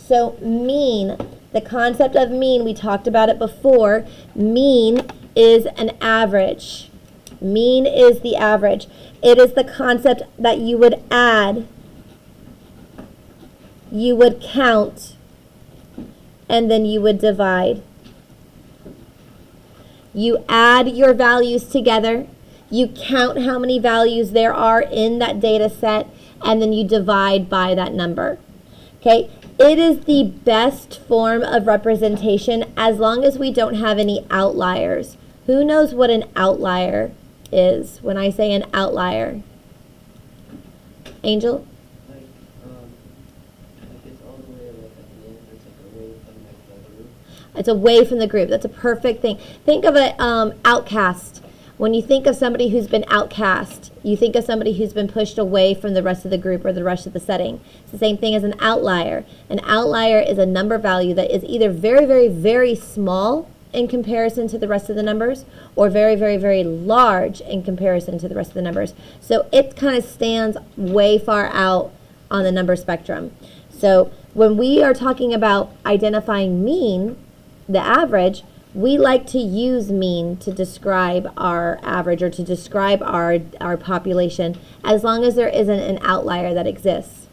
So mean, the concept of mean, we talked about it before. Mean is an average. Mean is the average. It is the concept that you would add, you would count, and then you would divide. You add your values together, you count how many values there are in that data set, and then you divide by that number. Okay, it is the best form of representation as long as we don't have any outliers. Who knows what an outlier is when I say an outlier? Angel? It's all the way like at the end, it's like away from like the group. It's away from the group. That's a perfect thing. Think of an outcast. When you think of somebody who's been outcast, you think of somebody who's been pushed away from the rest of the group or the rest of the setting. It's the same thing as an outlier. An outlier is a number value that is either very, very, very small in comparison to the rest of the numbers, or very, very, very large in comparison to the rest of the numbers. So it kind of stands way far out on the number spectrum. So when we are talking about identifying mean, the average, we like to use mean to describe our average or to describe our population as long as there isn't an outlier that exists.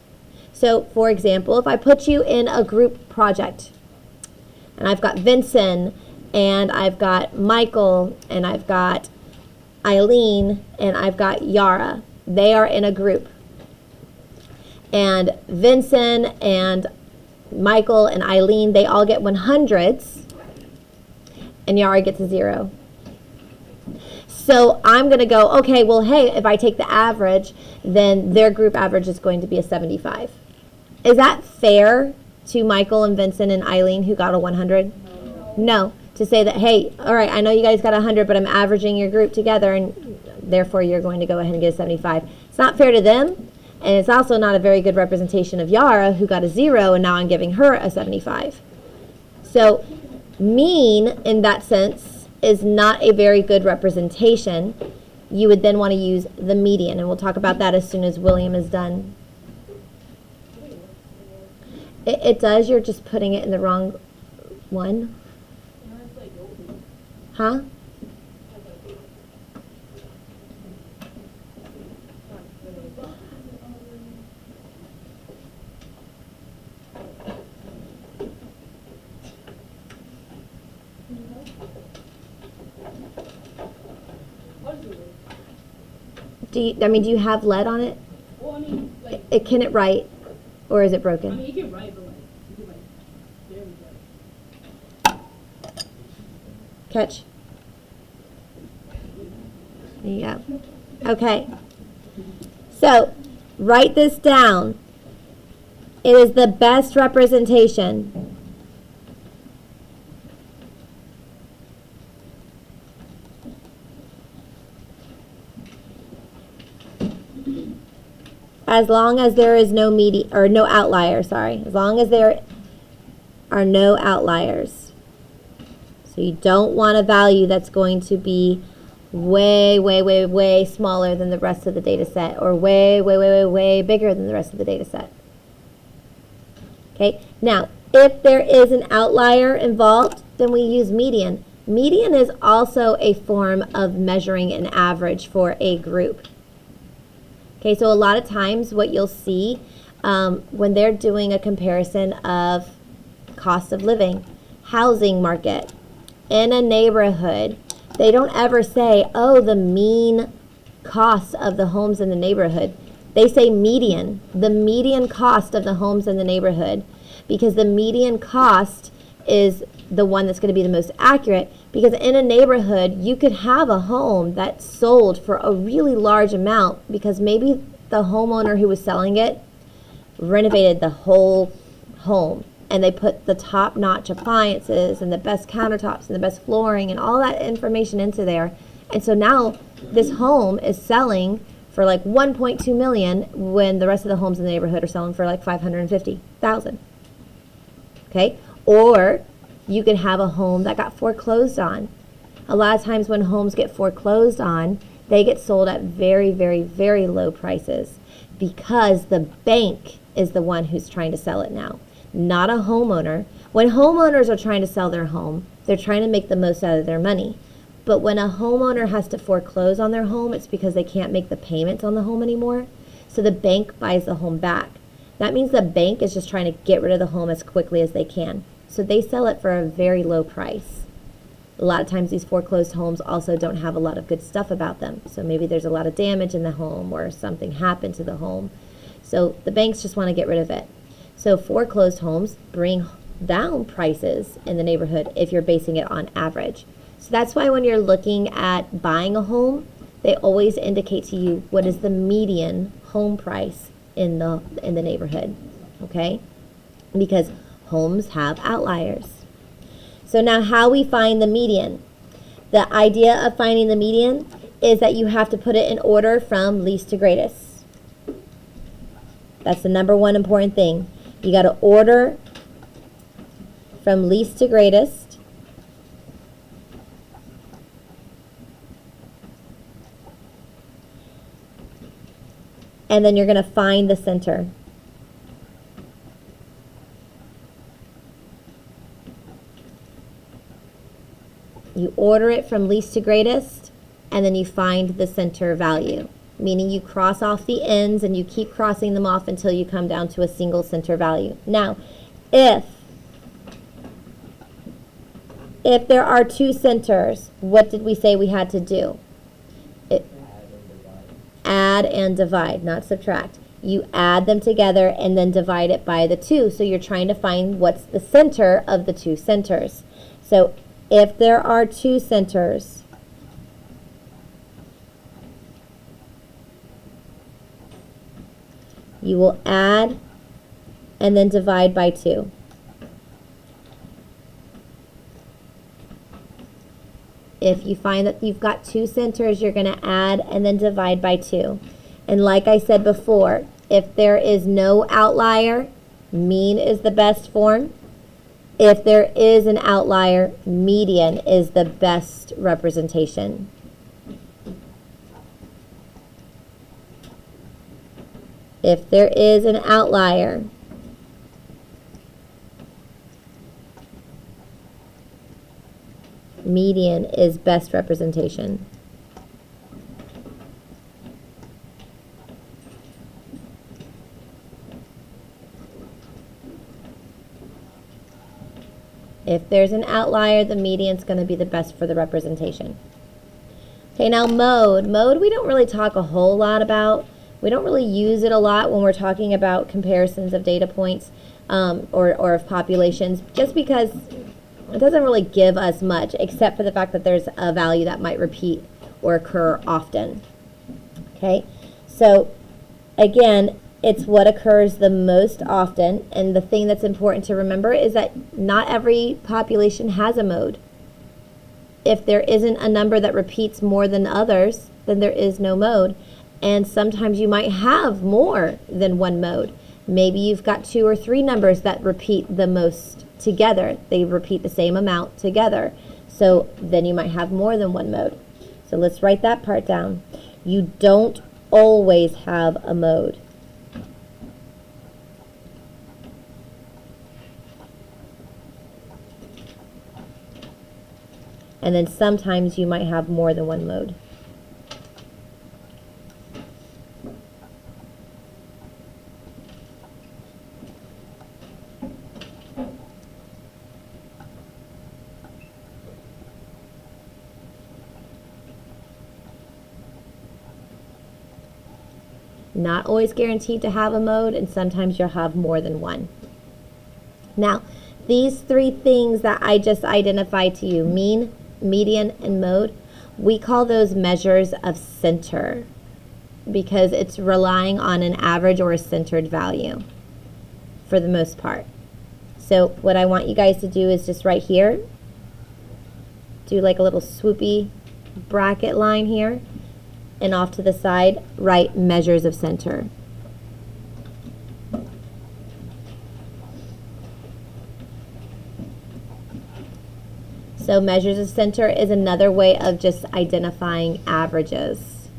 So for example, if I put you in a group project and I've got Vincent and I've got Michael and I've got Eileen and I've got Yara, they are in a group. And Vincent and Michael and Eileen, they all get 100s. And Yara gets a 0. So I'm going to go, okay, well, hey, if I take the average, then their group average is going to be a 75. Is that fair to Michael and Vincent and Eileen who got a 100? No. To say that, hey, all right, I know you guys got 100, but I'm averaging your group together, and therefore you're going to go ahead and get a 75. It's not fair to them, and it's also not a very good representation of Yara who got a 0, and now I'm giving her a 75. So mean, in that sense, is not a very good representation. You would then want to use the median, and we'll talk about that as soon as William is done. It does, you're just putting it in the wrong one. Huh? Do you have lead on it? Well, I mean, like, Can it write, or is it broken? I mean, you can write, but like, you can like, there we go. Catch. There you go. Okay. So, write this down. It is the best representation. As long as there is no no outlier, sorry. As long as there are no outliers. So you don't want a value that's going to be way, way, way, way smaller than the rest of the data set, or way, way, way, way, way bigger than the rest of the data set. Okay, now, if there is an outlier involved, then we use median. Median is also a form of measuring an average for a group. Okay, so a lot of times what you'll see when they're doing a comparison of cost of living, housing market, in a neighborhood, they don't ever say, oh, the mean cost of the homes in the neighborhood. They say median, the median cost of the homes in the neighborhood, because the median cost is the one that's going to be the most accurate, because in a neighborhood you could have a home that sold for a really large amount because maybe the homeowner who was selling it renovated the whole home and they put the top-notch appliances and the best countertops and the best flooring and all that information into there, and so now this home is selling for like 1.2 million when the rest of the homes in the neighborhood are selling for like 550,000. Okay, or you could have a home that got foreclosed on. A lot of times when homes get foreclosed on, they get sold at very, very, very low prices because the bank is the one who's trying to sell it now. not a homeowner. When homeowners are trying to sell their home, they're trying to make the most out of their money. But when a homeowner has to foreclose on their home, it's because they can't make the payments on the home anymore. So the bank buys the home back. That means the bank is just trying to get rid of the home as quickly as they can. So they sell it for a very low price. A lot of times these foreclosed homes also don't have a lot of good stuff about them. So maybe there's a lot of damage in the home or something happened to the home. So the banks just want to get rid of it. So foreclosed homes bring down prices in the neighborhood if you're basing it on average. So that's why when you're looking at buying a home, they always indicate to you what is the median home price in the neighborhood, okay? Because homes have outliers. So now how we find the median. The idea of finding the median is that you have to put it in order from least to greatest. That's the number one important thing. You got to order from least to greatest. And then you're going to find the center. You order it from least to greatest, and then you find the center value, meaning you cross off the ends and you keep crossing them off until you come down to a single center value. Now, if there are two centers, what did we say we had to do? Add and divide, not subtract. You add them together and then divide it by the 2. So you're trying to find what's the center of the two centers. So if there are two centers, you will add and then divide by 2. If you find that you've got two centers, you're going to add and then divide by 2. And like I said before, if there is no outlier, mean is the best form. If there is an outlier, median is the best representation. If there is an outlier, median is best representation. If there's an outlier, the median is going to be the best for the representation. Okay, now mode. Mode we don't really talk a whole lot about. We don't really use it a lot when we're talking about comparisons of data points or of populations, just because it doesn't really give us much, except for the fact that there's a value that might repeat or occur often. Okay, so again, it's what occurs the most often, and the thing that's important to remember is that not every population has a mode. If there isn't a number that repeats more than others, then there is no mode. And sometimes you might have more than one mode. Maybe you've got 2 or 3 numbers that repeat the most together. They repeat the same amount together. So then you might have more than one mode. So let's write that part down. You don't always have a mode. And then sometimes you might have more than one mode. Not always guaranteed to have a mode, and sometimes you'll have more than one. Now, these 3 things that I just identified to you, mean, median, and mode, we call those measures of center because it's relying on an average or a centered value for the most part. So what I want you guys to do is just right here, do like a little swoopy bracket line here, and off to the side, write measures of center. So measures of center is another way of just identifying averages.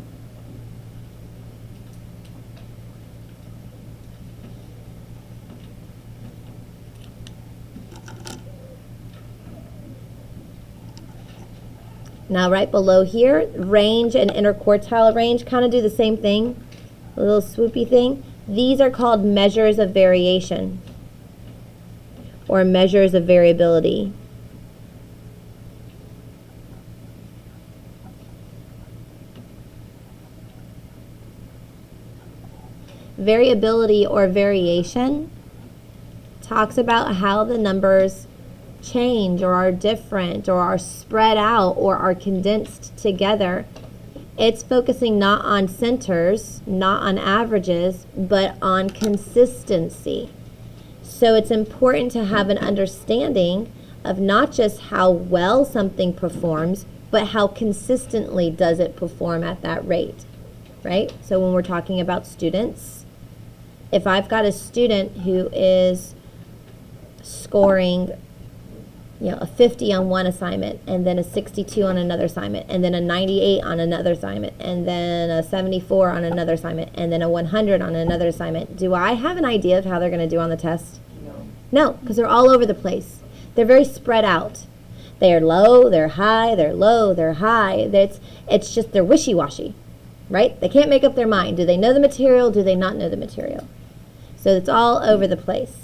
Now right below here, range and interquartile range kind of do the same thing, a little swoopy thing. These are called measures of variation or measures of variability. Variability or variation talks about how the numbers change or are different or are spread out or are condensed together. It's focusing not on centers, not on averages, but on consistency. So it's important to have an understanding of not just how well something performs, but how consistently does it perform at that rate, right? So when we're talking about students, if I've got a student who is scoring a 50 on one assignment, and then a 62 on another assignment, and then a 98 on another assignment, and then a 74 on another assignment, and then a 100 on another assignment, do I have an idea of how they're going to do on the test? No, because they're all over the place. They're very spread out. They're low, they're high, they're low, they're high. It's just they're wishy-washy, right? They can't make up their mind. Do they know the material? Do they not know the material? So it's all over the place.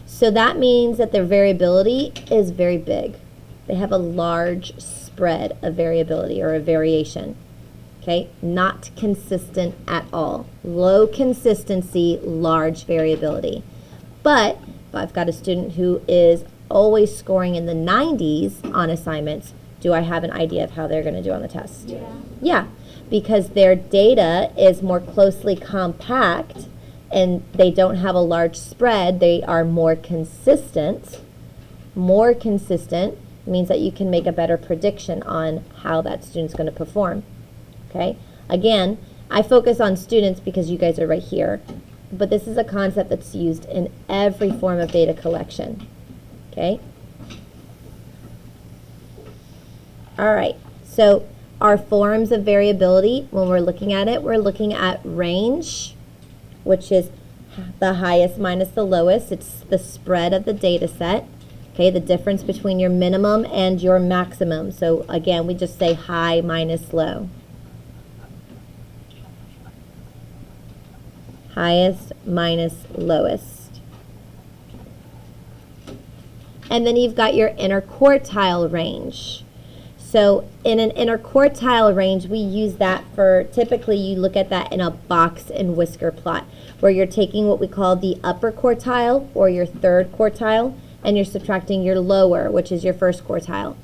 So that means that their variability is very big. They have a large spread of variability or a variation. Okay, not consistent at all. Low consistency, large variability. But if I've got a student who is always scoring in the 90s on assignments, do I have an idea of how they're going to do on the test? Yeah, because their data is more closely compact and they don't have a large spread. They are more consistent. More consistent means that you can make a better prediction on how that student's going to perform. Okay? Again, I focus on students because you guys are right here, but this is a concept that's used in every form of data collection. Okay? All right. So our forms of variability, when we're looking at it, we're looking at range, which is the highest minus the lowest. It's the spread of the data set. Okay, the difference between your minimum and your maximum. So again, we just say high minus low. Highest minus lowest. And then you've got your interquartile range. So in an interquartile range, we use that for, typically you look at that in a box and whisker plot, where you're taking what we call the upper quartile or your third quartile, and you're subtracting your lower, which is your first quartile.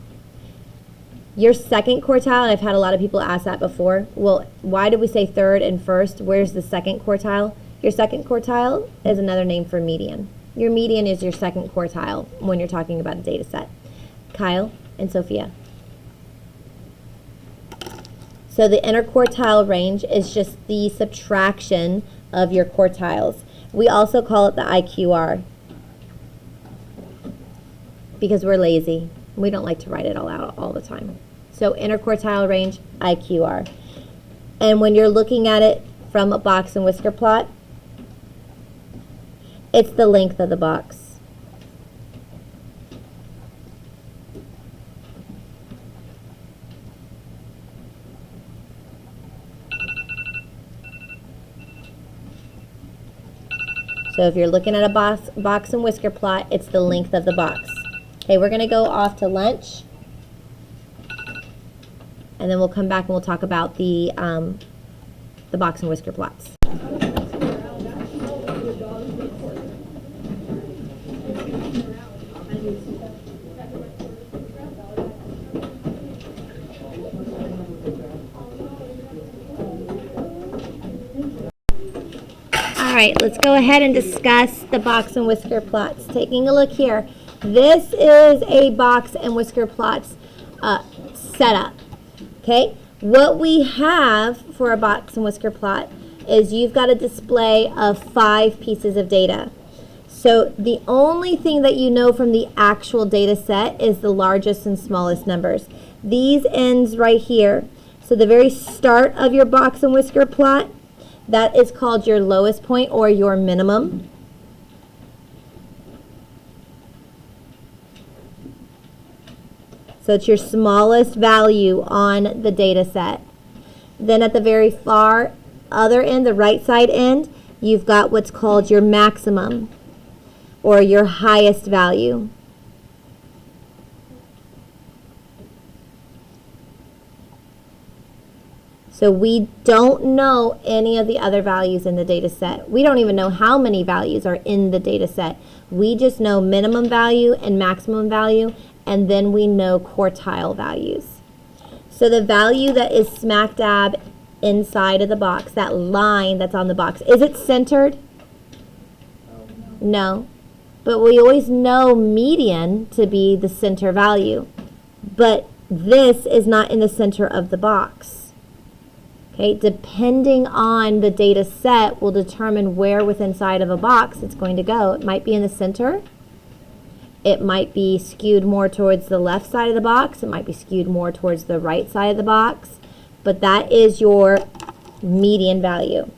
Your second quartile, and I've had a lot of people ask that before, well, why do we say third and first? Where's the second quartile? Your second quartile is another name for median. Your median is your second quartile when you're talking about a data set. Kyle and Sophia. So the interquartile range is just the subtraction of your quartiles. We also call it the IQR because we're lazy. We don't like to write it all out all the time. So interquartile range, IQR. And when you're looking at it from a box and whisker plot, it's the length of the box. So if you're looking at a box and whisker plot, it's the length of the box. Okay, we're going to go off to lunch, and then we'll come back and we'll talk about the box and whisker plots. All right, let's go ahead and discuss the box and whisker plots. Taking a look here, this is a box and whisker plots setup. Okay, what we have for a box and whisker plot is you've got a display of 5 pieces of data. So the only thing that you know from the actual data set is the largest and smallest numbers. These ends right here. So the very start of your box and whisker plot, that is called your lowest point or your minimum. So it's your smallest value on the data set. Then at the very far other end, the right side end, you've got what's called your maximum or your highest value. So we don't know any of the other values in the data set. We don't even know how many values are in the data set. We just know minimum value and maximum value, and then we know quartile values. So the value that is smack dab inside of the box, that line that's on the box, is it centered? No. But we always know median to be the center value. But this is not in the center of the box. Okay, depending on the data set will determine where within inside of a box it's going to go. It might be in the center. It might be skewed more towards the left side of the box. It might be skewed more towards the right side of the box. But that is your median value.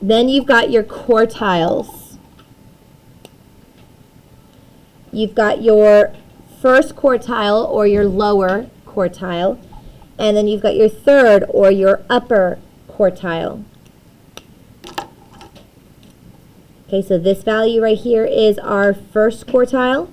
Then you've got your quartiles. You've got your first quartile or your lower quartile, and then you've got your third or your upper quartile. Okay, so this value right here is our first quartile.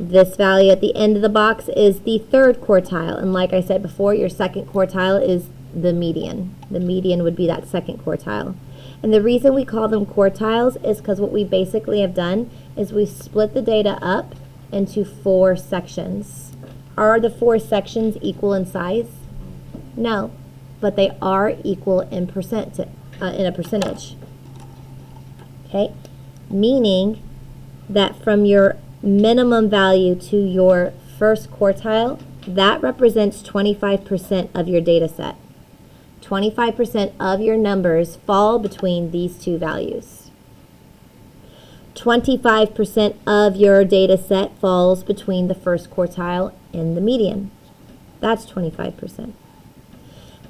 This value at the end of the box is the third quartile, and like I said before, your second quartile is the median. The median would be that second quartile. And the reason we call them quartiles is because what we basically have done is we split the data up into 4 sections. Are the 4 sections equal in size? No, but they are equal in in a percentage. Okay, meaning that from your minimum value to your first quartile, that represents 25% of your data set. 25% of your numbers fall between these two values. 25% of your data set falls between the first quartile and the median. That's 25%.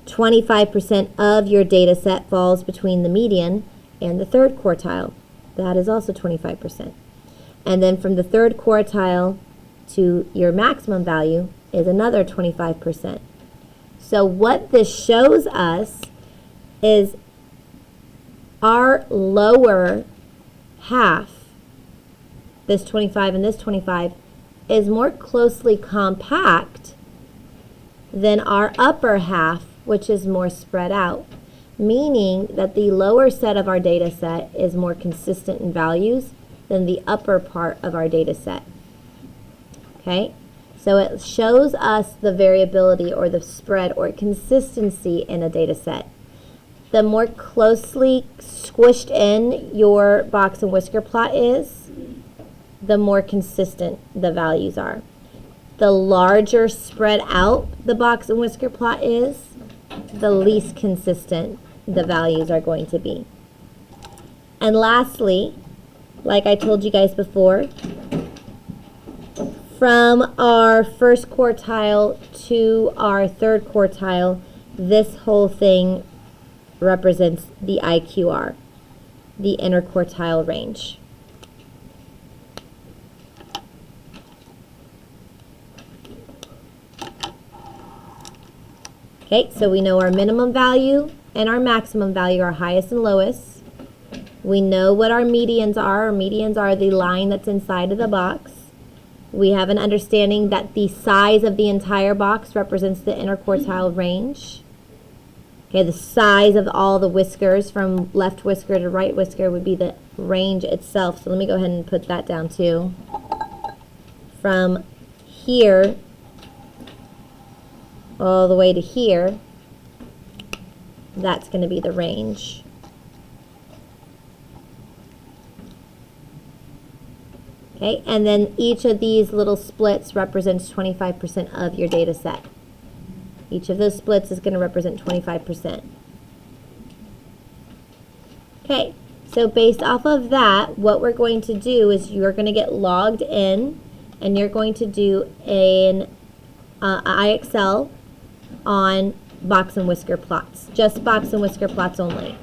25% of your data set falls between the median and the third quartile. That is also 25%. And then from the third quartile to your maximum value is another 25%. So what this shows us is our lower half, this 25 and this 25, is more closely compact than our upper half, which is more spread out, meaning that the lower set of our data set is more consistent in values than the upper part of our data set. Okay? So it shows us the variability or the spread or consistency in a data set. The more closely squished in your box and whisker plot is, the more consistent the values are. The larger spread out the box and whisker plot is, the least consistent the values are going to be. And lastly, like I told you guys before, from our first quartile to our third quartile, this whole thing represents the IQR, the interquartile range. Okay, so we know our minimum value and our maximum value, our highest and lowest. We know what our medians are. Our medians are the line that's inside of the box. We have an understanding that the size of the entire box represents the interquartile range. Okay, the size of all the whiskers from left whisker to right whisker would be the range itself. So let me go ahead and put that down too. From here all the way to here, that's going to be the range. Okay, and then each of these little splits represents 25% of your data set. Each of those splits is going to represent 25%. Okay, so based off of that, what we're going to do is you're going to get logged in, and you're going to do an IXL on box and whisker plots, just box and whisker plots only.